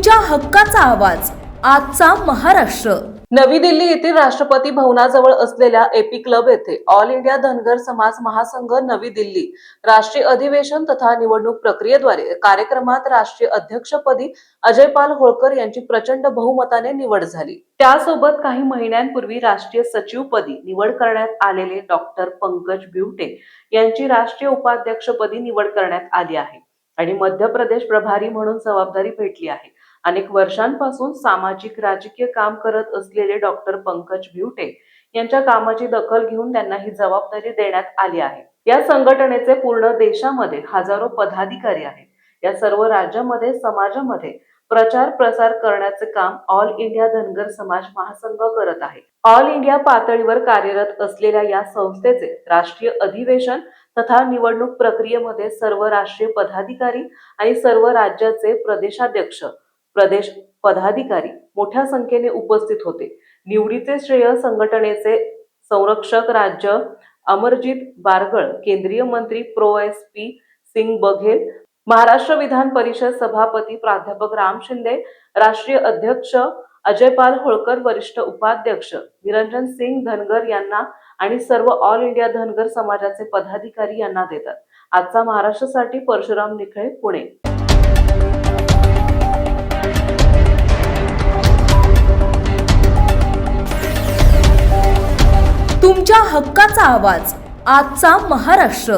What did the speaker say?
तुमच्या हक्काचा आवाज आजचा महाराष्ट्र। नवी दिल्ली येथील राष्ट्रपती भवनाजवळ असलेल्या एपी क्लब येथे ऑल इंडिया धनगर समाज महासंघ नवी दिल्ली राष्ट्रीय अधिवेशन तथा निवडणूक प्रक्रियेद्वारे कार्यक्रमात राष्ट्रीय अध्यक्षपदी अजयपाल होळकर यांची प्रचंड बहुमताने निवड झाली। त्यासोबत काही महिन्यांपूर्वी राष्ट्रीय सचिवपदी निवड करण्यात आलेले डॉक्टर पंकज बिवटे यांची राष्ट्रीय उपाध्यक्षपदी निवड करण्यात आली आहे आणि मध्य प्रदेश प्रभारी म्हणून जबाबदारी भेटली आहे। अनेक वर्षांपासून सामाजिक राजकीय काम करत असलेले डॉक्टर पंकज बिवटे यांच्या कामाची दखल घेऊन त्यांना ही जबाबदारी देण्यात आली आहे। या संघटनेचे पूर्ण देशामध्ये हजारो पदाधिकारी आहेत। या सर्व राज्यामध्ये समाजामध्ये प्रचार प्रसार करण्याचे काम ऑल इंडिया धनगर समाज महासंघ करत आहे। ऑल इंडिया पातळीवर कार्यरत असलेल्या या संस्थेचे राष्ट्रीय अधिवेशन तथा निवडणूक प्रक्रियेमध्ये सर्व राष्ट्रीय पदाधिकारी आणि सर्व राज्याचे प्रदेशाध्यक्ष प्रदेश पदाधिकारी मोठ्या संख्येने उपस्थित होते। निवडीचे श्रेय संघटनेचे संरक्षक राज्य अमरजीत बारगळ, केंद्रीय मंत्री प्रो.एस.पी. सिंग बघेल, महाराष्ट्र विधान परिषद सभापती प्राध्यापक राम शिंदे, राष्ट्रीय अध्यक्ष अजयपाल होळकर, वरिष्ठ उपाध्यक्ष निरंजन सिंग धनगर यांना आणि सर्व ऑल इंडिया धनगर समाजाचे पदाधिकारी यांना देतात। आजचा महाराष्ट्रासाठी परशुराम निखळे, पुणे। तुमच्या हक्काचा आवाज आजचा महाराष्ट्र।